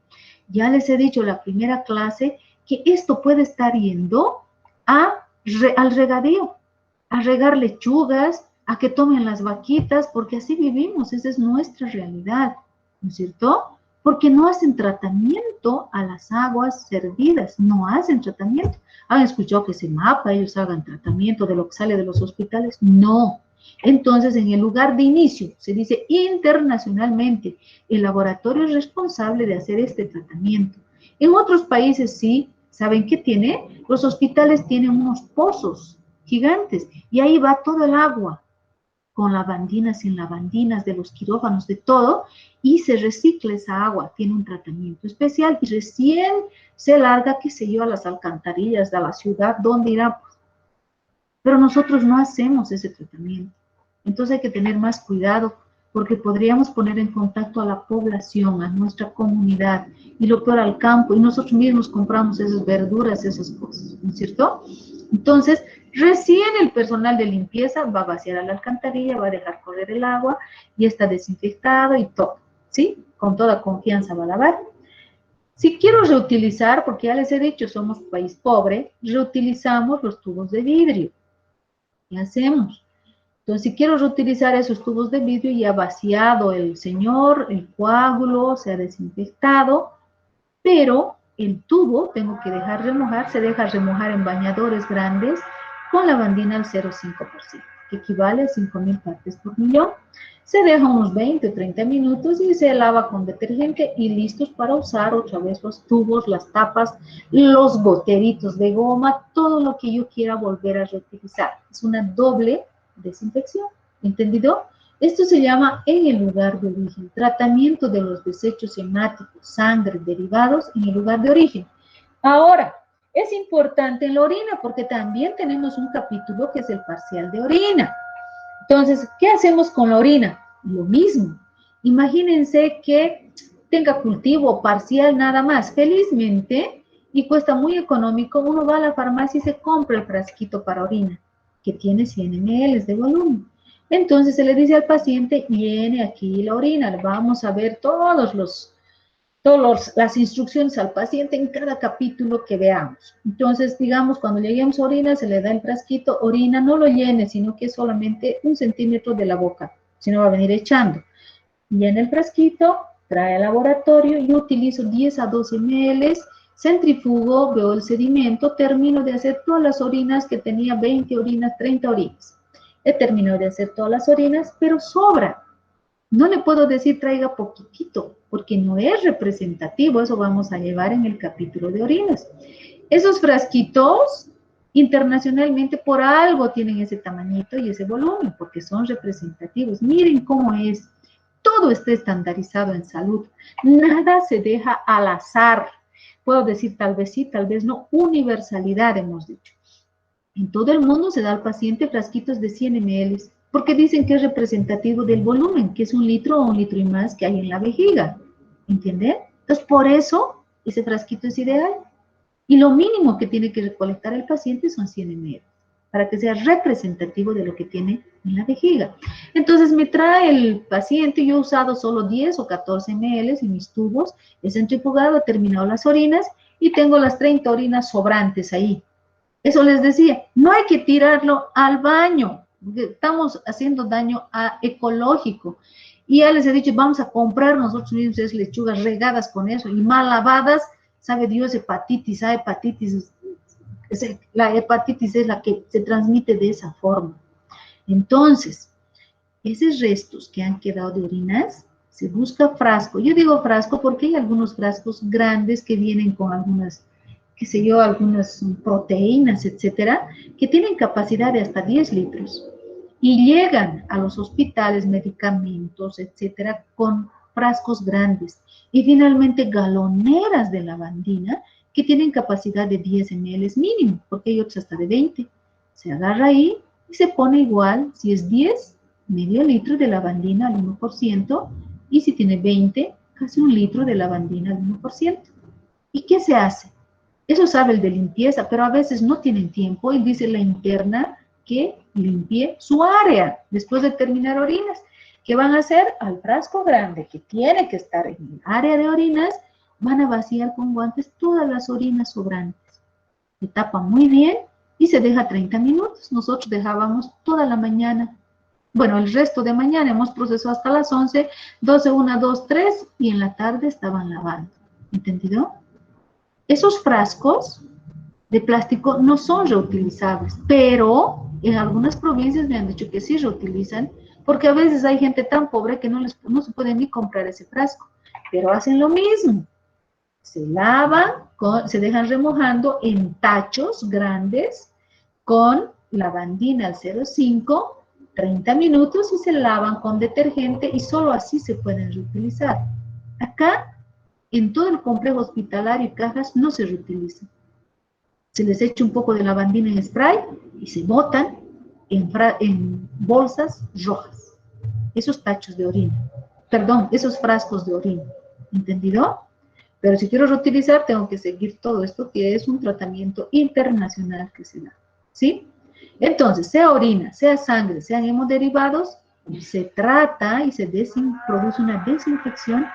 Ya les he dicho en la primera clase que esto puede estar yendo al regadío, a regar lechugas, a que tomen las vaquitas, porque así vivimos, esa es nuestra realidad, ¿no es cierto? Porque no hacen tratamiento a las aguas servidas, no hacen tratamiento. ¿Han escuchado que se mapa, ellos hagan tratamiento de lo que sale de los hospitales? No. Entonces, en el lugar de inicio, se dice internacionalmente, el laboratorio es responsable de hacer este tratamiento. En otros países sí, ¿saben qué tiene? Los hospitales tienen unos pozos gigantes y ahí va todo el agua, con lavandinas, sin lavandinas, de los quirófanos, de todo, y se recicla esa agua, tiene un tratamiento especial y recién se larga, qué sé yo, a las alcantarillas de la ciudad, ¿dónde irá? Pero nosotros no hacemos ese tratamiento. Entonces hay que tener más cuidado porque podríamos poner en contacto a la población, a nuestra comunidad y lo peor al campo y nosotros mismos compramos esas verduras, esas cosas, ¿no es cierto? Entonces, recién el personal de limpieza va a vaciar a la alcantarilla, va a dejar correr el agua y está desinfectado y todo, ¿sí? Con toda confianza va a lavar. Si quiero reutilizar, porque ya les he dicho, somos un país pobre, reutilizamos los tubos de vidrio. ¿Qué hacemos? Entonces, si quiero reutilizar esos tubos de vidrio, ya vaciado el señor, el coágulo, se ha desinfectado, pero el tubo tengo que dejar remojar, se deja remojar en bañadores grandes con lavandina al 0,5%. que equivale a 5.000 partes por millón. Se deja unos 20 o 30 minutos y se lava con detergente y listos para usar otra vez los tubos, las tapas, los goteritos de goma, todo lo que yo quiera volver a reutilizar. Es una doble desinfección, ¿entendido? Esto se llama en el lugar de origen, tratamiento de los desechos hemáticos, sangre, derivados en el lugar de origen. Ahora, es importante en la orina porque también tenemos un capítulo que es el parcial de orina. Entonces, ¿qué hacemos con la orina? Lo mismo. Imagínense que tenga cultivo parcial nada más. Felizmente, y cuesta muy económico, uno va a la farmacia y se compra el frasquito para orina, que tiene 100 ml de volumen. Entonces se le dice al paciente, viene aquí la orina, vamos a ver todas las instrucciones al paciente en cada capítulo que veamos. Entonces, digamos, cuando lleguemos a orina, se le da el frasquito, orina, no lo llene, sino que solamente 1 centímetro de la boca, si no va a venir echando. Llena el frasquito, trae al laboratorio, yo utilizo 10 a 12 ml, centrifugo, veo el sedimento, termino de hacer todas las orinas que tenía 20 orinas, 30 orinas. He terminado de hacer todas las orinas, pero sobra. No le puedo decir traiga poquitito, porque no es representativo, eso vamos a llevar en el capítulo de orinas. Esos frasquitos, internacionalmente, por algo tienen ese tamañito y ese volumen, porque son representativos. Miren cómo es. Todo está estandarizado en salud. Nada se deja al azar. Puedo decir tal vez sí, tal vez no. Universalidad hemos dicho. En todo el mundo se da al paciente frasquitos de 100 ml, porque dicen que es representativo del volumen, que es 1 litro o 1 litro y más que hay en la vejiga. ¿Entienden? Entonces, por eso, ese frasquito es ideal. Y lo mínimo que tiene que recolectar el paciente son 100 ml, para que sea representativo de lo que tiene en la vejiga. Entonces, me trae el paciente, yo he usado solo 10 o 14 ml en mis tubos, he centrifugado, he terminado las orinas, y tengo las 30 orinas sobrantes ahí. Eso les decía, no hay que tirarlo al baño, estamos haciendo daño ecológico. Y ya les he dicho, vamos a comprar nosotros mismos esas lechugas regadas con eso y mal lavadas, sabe Dios, hepatitis, la hepatitis es la que se transmite de esa forma. Entonces, esos restos que han quedado de orinas, se busca frasco. Yo digo frasco porque hay algunos frascos grandes que vienen con algunas, qué sé yo, algunas proteínas, etcétera, que tienen capacidad de hasta 10 litros. Y llegan a los hospitales medicamentos, etcétera, con frascos grandes. Y finalmente galoneras de lavandina que tienen capacidad de 10 ml mínimo, porque hay otros hasta de 20. Se agarra ahí y se pone igual, si es 10, medio litro de lavandina al 1%, y si tiene 20, casi 1 litro de lavandina al 1%. ¿Y qué se hace? Eso sabe el de limpieza, pero a veces no tienen tiempo y dice la interna que limpie su área después de terminar orinas. ¿Qué van a hacer? Al frasco grande que tiene que estar en el área de orinas, van a vaciar con guantes todas las orinas sobrantes. Se tapa muy bien y se deja 30 minutos. Nosotros dejábamos toda la mañana. Bueno, el resto de mañana hemos procesado hasta las 11, 12, 1, 2, 3 y en la tarde estaban lavando. ¿Entendido? Esos frascos de plástico no son reutilizables, pero en algunas provincias me han dicho que sí reutilizan, porque a veces hay gente tan pobre que no se puede ni comprar ese frasco, pero hacen lo mismo. Se lavan, se dejan remojando en tachos grandes con lavandina al 0,5, 30 minutos y se lavan con detergente y solo así se pueden reutilizar. Acá, en todo el complejo hospitalario y cajas, no se reutilizan. Se les echa un poco de lavandina en spray y se botan en bolsas rojas. Esos tachos de orina. Perdón, esos frascos de orina. ¿Entendido? Pero si quiero reutilizar, tengo que seguir todo esto, que es un tratamiento internacional que se da. ¿Sí? Entonces, sea orina, sea sangre, sean hemoderivados, se trata y se produce una desinfección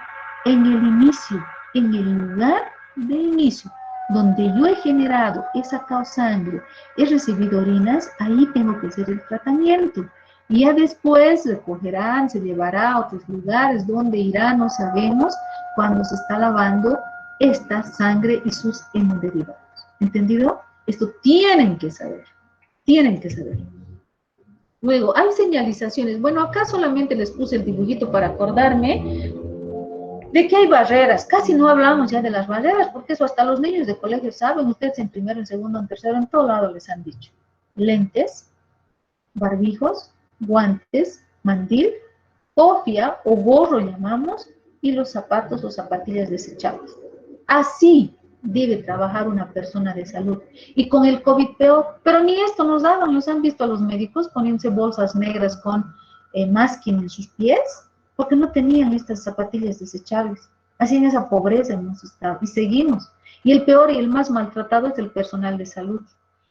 en el inicio, en el lugar de inicio, donde yo he generado, he sacado sangre, he recibido orinas, ahí tengo que hacer el tratamiento. Y ya después recogerán, se llevará a otros lugares, donde irá, no sabemos, cuando se está lavando esta sangre y sus hemoderivados. ¿Entendido? Esto tienen que saber, tienen que saber. Luego, hay señalizaciones. Bueno, acá solamente les puse el dibujito para acordarme de que hay barreras. Casi no hablamos ya de las barreras, porque eso hasta los niños de colegio saben. Ustedes en primero, en segundo, en tercero, en todo lado les han dicho. Lentes, barbijos, guantes, mandil, cofia o gorro llamamos, y los zapatos o zapatillas desechables. Así debe trabajar una persona de salud. Y con el COVID peor, pero ni esto nos daban, nos han visto a los médicos poniéndose bolsas negras con masking en sus pies, porque no tenían estas zapatillas desechables. Así en esa pobreza hemos estado y seguimos. Y el peor y el más maltratado es el personal de salud.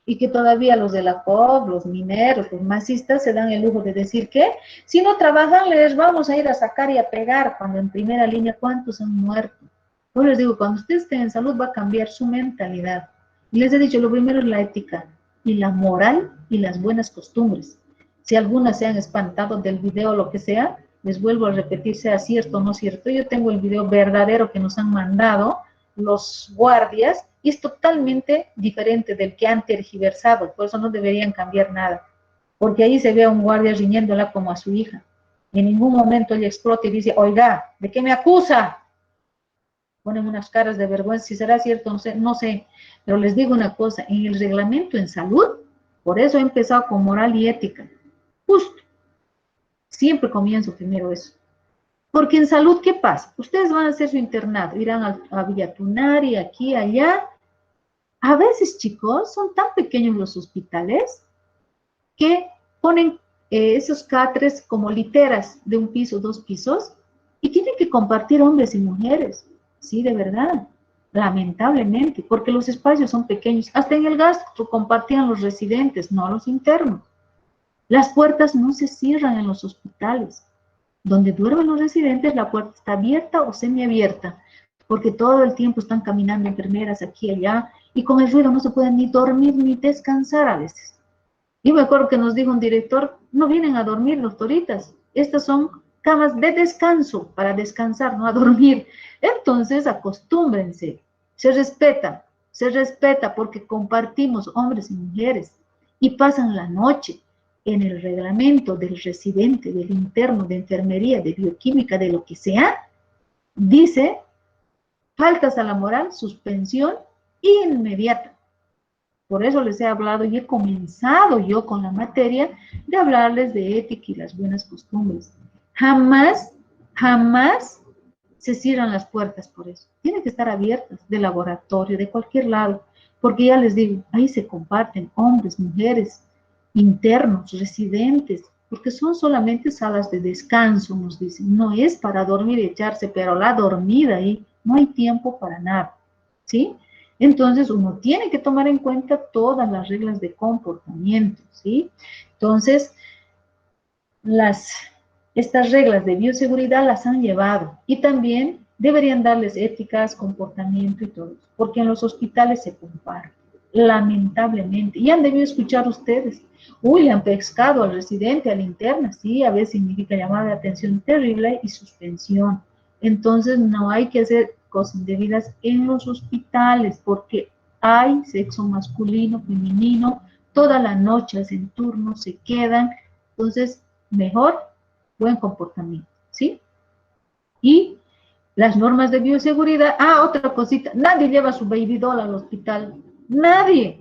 Y que todavía los de la COP, los mineros, los masistas se dan el lujo de decir que si no trabajan les vamos a ir a sacar y a pegar, cuando en primera línea cuántos han muerto. Yo les digo, cuando ustedes estén en salud va a cambiar su mentalidad. Y les he dicho, lo primero es la ética y la moral y las buenas costumbres. Si algunas se han espantado del video o lo que sea, les vuelvo a repetir, sea cierto o no cierto. Yo tengo el video verdadero que nos han mandado los guardias y es totalmente diferente del que han tergiversado, por eso no deberían cambiar nada, porque ahí se ve a un guardia riñéndola como a su hija. Y en ningún momento ella explota y dice, oiga, ¿de qué me acusa? Ponen unas caras de vergüenza, si será cierto, no sé, pero les digo una cosa, en el reglamento en salud, por eso he empezado con moral y ética, justo, siempre comienzo primero eso. Porque en salud, ¿qué pasa? Ustedes van a hacer su internado, irán a Villa Tunari, aquí, allá. A veces, chicos, son tan pequeños los hospitales que ponen esos catres como literas de un piso, dos pisos, y tienen que compartir hombres y mujeres. Sí, de verdad. Lamentablemente, porque los espacios son pequeños. Hasta en el gastro compartían los residentes, no los internos. Las puertas no se cierran en los hospitales. Donde duermen los residentes, la puerta está abierta o semiabierta, porque todo el tiempo están caminando enfermeras aquí y allá, y con el ruido no se pueden ni dormir ni descansar a veces. Yo me acuerdo que nos dijo un director, no vienen a dormir, doctoritas, estas son camas de descanso, para descansar, no a dormir. Entonces, acostúmbrense, se respeta porque compartimos hombres y mujeres, y pasan la noche. En el reglamento del residente, del interno, de enfermería, de bioquímica, de lo que sea, dice, faltas a la moral, suspensión inmediata. Por eso les he hablado y he comenzado yo con la materia de hablarles de ética y las buenas costumbres. Jamás, jamás se cierran las puertas por eso. Tienen que estar abiertas, de laboratorio, de cualquier lado, porque ya les digo, ahí se comparten hombres, mujeres, internos, residentes, porque son solamente salas de descanso, nos dicen. No es para dormir y echarse, pero la dormida ahí, no hay tiempo para nada, ¿sí? Entonces, uno tiene que tomar en cuenta todas las reglas de comportamiento, ¿sí? Entonces, estas reglas de bioseguridad las han llevado y también deberían darles éticas, comportamiento y todo, porque en los hospitales se comparte, lamentablemente. Y han debido escuchar ustedes, uy, le han pescado al residente, al interno, sí, a veces significa llamada de atención terrible y suspensión. Entonces, no hay que hacer cosas indebidas en los hospitales, porque hay sexo masculino, femenino, toda la noche hacen turnos, se quedan, entonces, mejor, buen comportamiento, ¿sí? Y las normas de bioseguridad, otra cosita, nadie lleva su baby doll al hospital, nadie,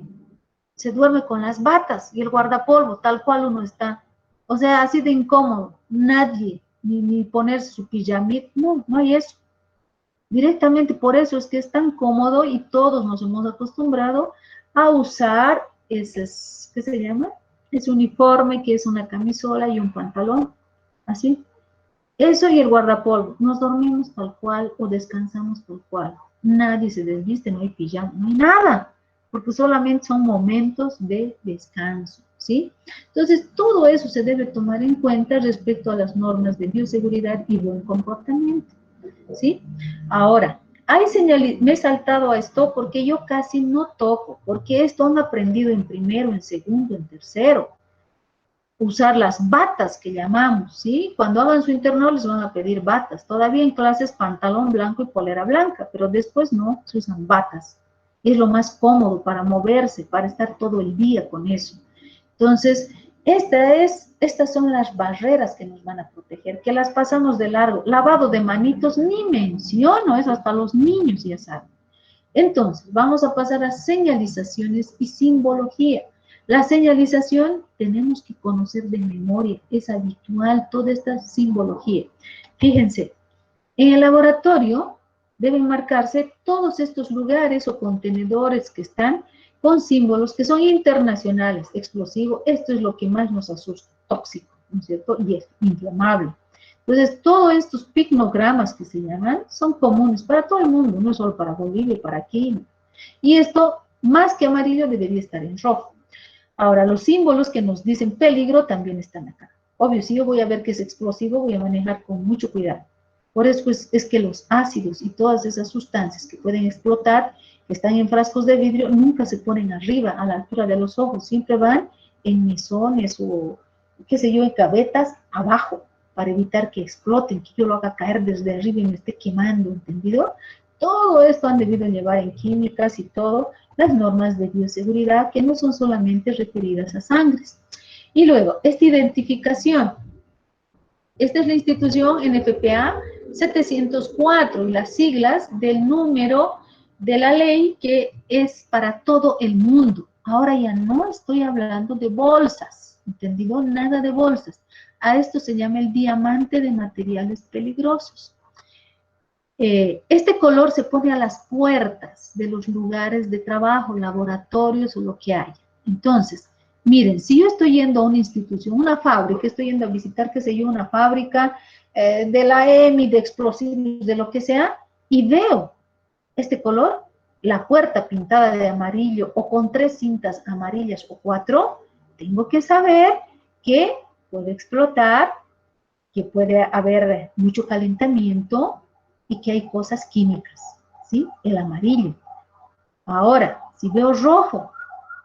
se duerme con las batas y el guardapolvo, tal cual uno está, o sea, así de incómodo, nadie, ni ponerse su pijamita, no, no hay eso, directamente por eso es que es tan cómodo y todos nos hemos acostumbrado a usar ese, ¿qué se llama? Ese uniforme que es una camisola y un pantalón, así. Eso y el guardapolvo. Nos dormimos tal cual o descansamos tal cual. Nadie se desviste, no hay pijama, no hay nada, porque solamente son momentos de descanso, ¿sí? Entonces, todo eso se debe tomar en cuenta respecto a las normas de bioseguridad y buen comportamiento, ¿sí? Ahora, me he saltado a esto porque yo casi no toco, porque esto han aprendido en primero, en segundo, en tercero. Usar las batas que llamamos, ¿sí? Cuando hagan su internado les van a pedir batas. Todavía en clases pantalón blanco y polera blanca, pero después no, se usan batas. Es lo más cómodo para moverse, para estar todo el día con eso. Entonces, Estas son las barreras que nos van a proteger, que las pasamos de largo. Lavado de manitos, ni menciono, eso hasta los niños ya saben. Entonces, vamos a pasar a señalizaciones y simbología. La señalización tenemos que conocer de memoria, es habitual toda esta simbología. Fíjense, en el laboratorio deben marcarse todos estos lugares o contenedores que están con símbolos que son internacionales, explosivo, esto es lo que más nos asusta, tóxico, ¿no es cierto? Y es inflamable. Entonces, todos estos pictogramas que se llaman son comunes para todo el mundo, no solo para Bolivia, para aquí. Y esto, más que amarillo, debería estar en rojo. Ahora, los símbolos que nos dicen peligro también están acá. Obvio, si yo voy a ver que es explosivo, voy a manejar con mucho cuidado. Por eso es que los ácidos y todas esas sustancias que pueden explotar, que están en frascos de vidrio, nunca se ponen arriba, a la altura de los ojos, siempre van en mesones o, qué sé yo, en cabetas abajo, para evitar que exploten, que yo lo haga caer desde arriba y me esté quemando, ¿entendido? Todo esto han debido llevar en químicas y todo, las normas de bioseguridad que no son solamente referidas a sangres. Y luego, esta identificación. Esta es la institución NFPA 704 y las siglas del número de la ley que es para todo el mundo. Ahora ya no estoy hablando de bolsas, ¿entendido? Nada de bolsas. A esto se llama el diamante de materiales peligrosos. Este color se pone a las puertas de los lugares de trabajo, laboratorios o lo que haya. Entonces, miren, si yo estoy yendo a una institución, una fábrica, estoy yendo a visitar, qué sé yo, una fábrica de la EMI, de explosivos, de lo que sea, y veo este color, la puerta pintada de amarillo o con 3 cintas amarillas o 4, tengo que saber que puede explotar, que puede haber mucho calentamiento y que hay cosas químicas, ¿sí? El amarillo. Ahora, si veo rojo,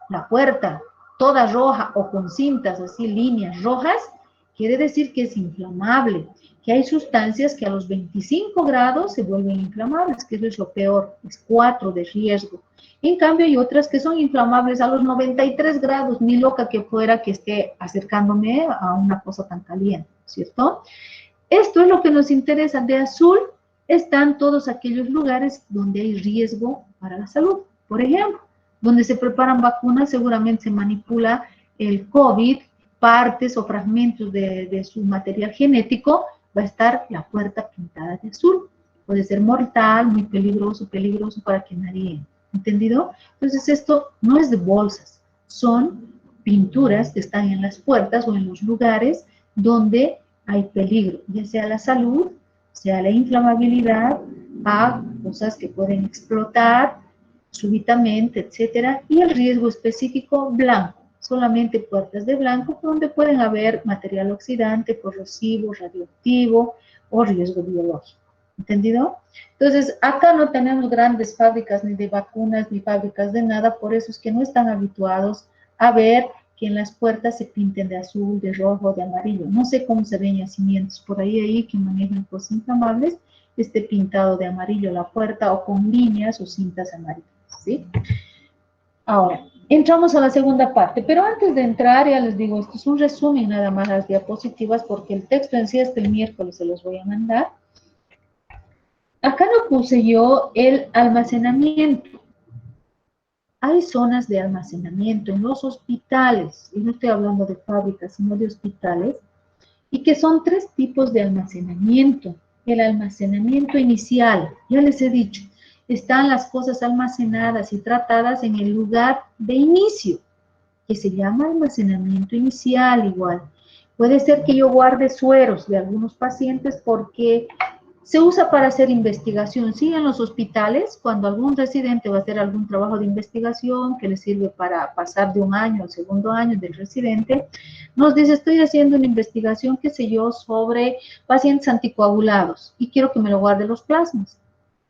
la puerta toda roja o con cintas así, líneas rojas, quiere decir que es inflamable, que hay sustancias que a los 25 grados se vuelven inflamables, que eso es lo peor, es 4 de riesgo. En cambio, hay otras que son inflamables a los 93 grados, ni loca que fuera que esté acercándome a una cosa tan caliente, ¿cierto? Esto es lo que nos interesa. De azul están todos aquellos lugares donde hay riesgo para la salud. Por ejemplo, donde se preparan vacunas, seguramente se manipula el COVID, partes o fragmentos de su material genético, va a estar la puerta pintada de azul. Puede ser mortal, muy peligroso, peligroso para que nadie, ¿entendido? Entonces esto no es de bolsas, son pinturas que están en las puertas o en los lugares donde hay peligro, ya sea la salud, sea la inflamabilidad, a cosas que pueden explotar súbitamente, etcétera, y el riesgo específico blanco, solamente puertas de blanco donde pueden haber material oxidante, corrosivo, radioactivo o riesgo biológico. ¿Entendido? Entonces, acá no tenemos grandes fábricas ni de vacunas ni fábricas de nada, por eso es que no están habituados a ver que en las puertas se pinten de azul, de rojo, de amarillo. No sé cómo se ven yacimientos por ahí que manejan cosas inflamables, esté pintado de amarillo la puerta o con líneas o cintas amarillas, ¿sí? Ahora, entramos a la segunda parte, pero antes de entrar, ya les digo, esto es un resumen nada más las diapositivas, porque el texto en sí hasta el miércoles se los voy a mandar. Acá no puse yo el almacenamiento. Hay zonas de almacenamiento en los hospitales, y no estoy hablando de fábricas, sino de hospitales, y que son 3 tipos de almacenamiento. El almacenamiento inicial, ya les he dicho, están las cosas almacenadas y tratadas en el lugar de inicio, que se llama almacenamiento inicial igual. Puede ser que yo guarde sueros de algunos pacientes porque se usa para hacer investigación, sí, en los hospitales, cuando algún residente va a hacer algún trabajo de investigación que le sirve para pasar de un año al segundo año del residente, nos dice, estoy haciendo una investigación, qué sé yo, sobre pacientes anticoagulados y quiero que me lo guarde los plasmas,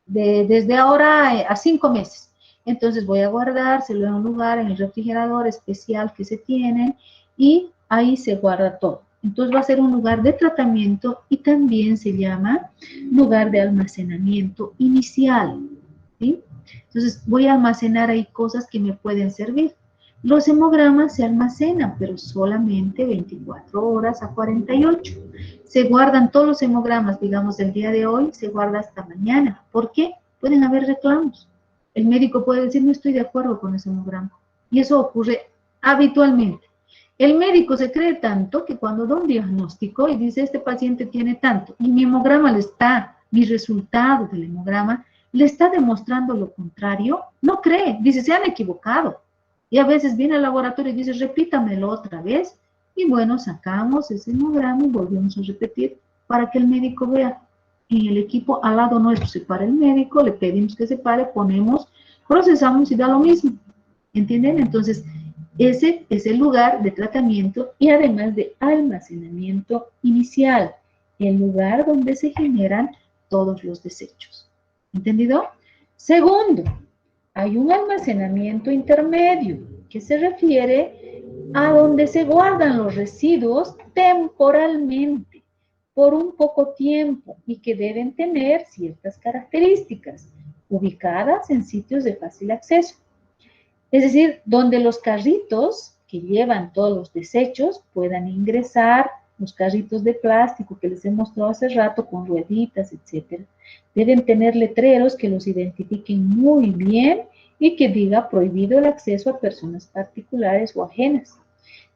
desde ahora a 5 meses. Entonces voy a guardárselo en un lugar, en el refrigerador especial que se tiene, y ahí se guarda todo. Entonces va a ser un lugar de tratamiento y también se llama lugar de almacenamiento inicial, ¿sí? Entonces voy a almacenar ahí cosas que me pueden servir. Los hemogramas se almacenan, pero solamente 24 horas a 48. Se guardan todos los hemogramas, digamos, del día de hoy, se guarda hasta mañana. ¿Por qué? Pueden haber reclamos. El médico puede decir, no estoy de acuerdo con ese hemograma. Y eso ocurre habitualmente. El médico se cree tanto que cuando da un diagnóstico y dice, este paciente tiene tanto, y mi hemograma le está, mi resultado del hemograma, le está demostrando lo contrario, no cree, dice, se han equivocado. Y a veces viene al laboratorio y dice, repítamelo otra vez. Y bueno, sacamos ese hemograma y volvemos a repetir para que el médico vea. En el equipo al lado nuestro se para el médico, le pedimos que se pare, ponemos, procesamos y da lo mismo. ¿Entienden? Entonces, ese es el lugar de tratamiento y además de almacenamiento inicial, el lugar donde se generan todos los desechos. ¿Entendido? Segundo, hay un almacenamiento intermedio que se refiere a donde se guardan los residuos temporalmente, por un poco tiempo y que deben tener ciertas características, ubicadas en sitios de fácil acceso. Es decir, donde los carritos que llevan todos los desechos puedan ingresar, los carritos de plástico que les he mostrado hace rato con rueditas, etc. Deben tener letreros que los identifiquen muy bien y que diga prohibido el acceso a personas particulares o ajenas.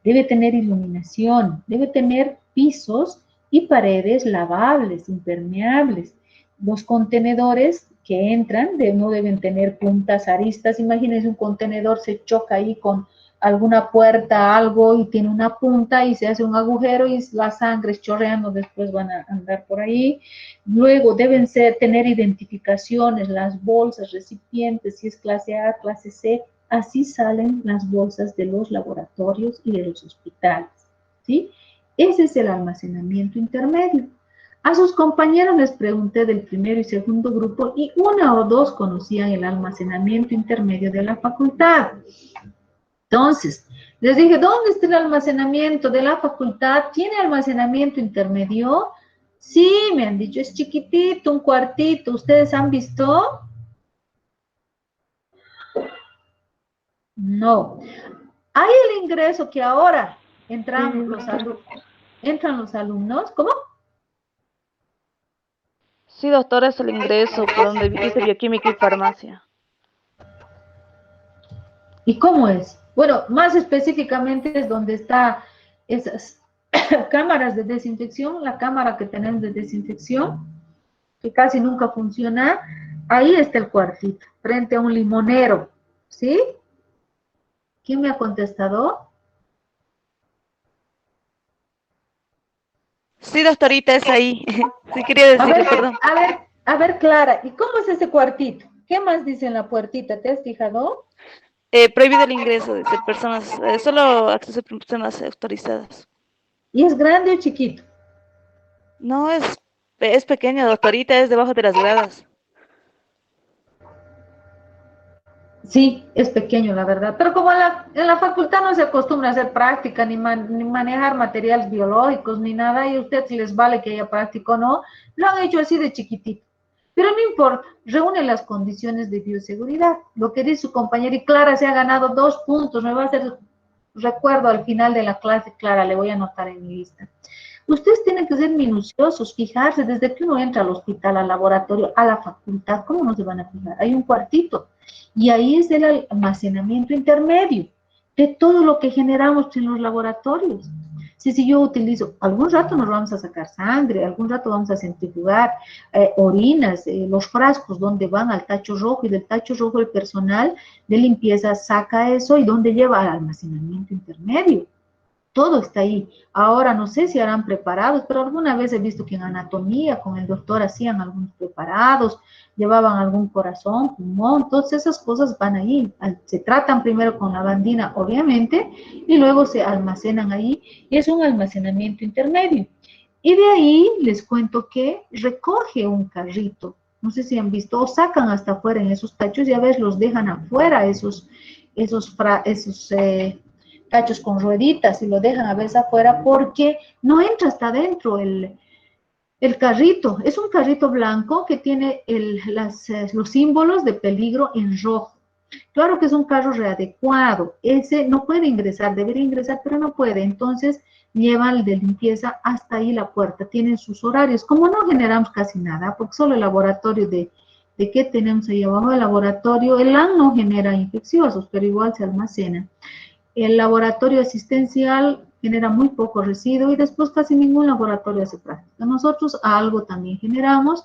Debe tener iluminación, debe tener pisos y paredes lavables, impermeables. Los contenedores que entran no deben tener puntas, aristas. Imagínense un contenedor, se choca ahí con alguna puerta, algo, y tiene una punta y se hace un agujero y la sangre chorreando, después van a andar por ahí. Luego deben tener identificaciones, las bolsas, recipientes, si es clase A, clase C. Así salen las bolsas de los laboratorios y de los hospitales, ¿sí? Ese es el almacenamiento intermedio. A sus compañeros les pregunté del primero y segundo grupo y una o dos conocían el almacenamiento intermedio de la facultad. Entonces, les dije, ¿dónde está el almacenamiento de la facultad? ¿Tiene almacenamiento intermedio? Sí, me han dicho, es chiquitito, un cuartito. ¿Ustedes han visto? No. Hay el ingreso que ahora entran los alumnos. ¿Cómo? Sí, doctora, es el ingreso por donde dice bioquímica y farmacia. ¿Y cómo es? Bueno, más específicamente es donde está esas cámaras de desinfección, la cámara que tenemos de desinfección, que casi nunca funciona. Ahí está el cuartito, frente a un limonero, ¿sí? ¿Quién me ha contestado? Sí, doctorita, es ahí. Sí, quería decirle, perdón. A ver, Clara, ¿y cómo es ese cuartito? ¿Qué más dice en la puertita? ¿Te has fijado? Prohibido el ingreso de personas, solo acceso a personas autorizadas. ¿Y es grande o chiquito? No, es pequeño, doctorita, es debajo de las gradas. Sí, es pequeño, la verdad. Pero como en la facultad no se acostumbra a hacer práctica, ni manejar materiales biológicos, ni nada, y a ustedes les vale que haya práctica o no, lo han hecho así de chiquitito. Pero no importa, reúne las condiciones de bioseguridad. Lo que dice su compañera, y Clara se ha ganado 2 puntos, me va a hacer recuerdo al final de la clase, Clara, le voy a anotar en mi lista. Ustedes tienen que ser minuciosos, fijarse desde que uno entra al hospital, al laboratorio, a la facultad, ¿cómo no se van a fijar? Hay un cuartito y ahí es el almacenamiento intermedio de todo lo que generamos en los laboratorios. Si yo utilizo, algún rato nos vamos a sacar sangre, algún rato vamos a centrifugar orinas, los frascos donde van al tacho rojo y del tacho rojo el personal de limpieza saca eso y donde lleva al almacenamiento intermedio. Todo está ahí. Ahora no sé si harán preparados, pero alguna vez he visto que en anatomía con el doctor hacían algunos preparados, llevaban algún corazón, pulmón, todas esas cosas van ahí. Se tratan primero con la lavandina, obviamente, y luego se almacenan ahí y es un almacenamiento intermedio. Y de ahí les cuento que recoge un carrito. No sé si han visto, o sacan hasta afuera en esos tachos y a veces los dejan afuera, esos tachos con rueditas y lo dejan a veces afuera porque no entra hasta adentro el carrito. Es un carrito blanco que tiene los símbolos de peligro en rojo. Claro que es un carro readecuado, ese no puede ingresar, debería ingresar, pero no puede, entonces lleva el de limpieza hasta ahí la puerta, tienen sus horarios, como no generamos casi nada, porque solo el laboratorio de qué tenemos ahí abajo, el laboratorio, el LAN no genera infecciosos, pero igual se almacena. El laboratorio asistencial genera muy poco residuo y después casi ningún laboratorio hace práctica. Nosotros algo también generamos,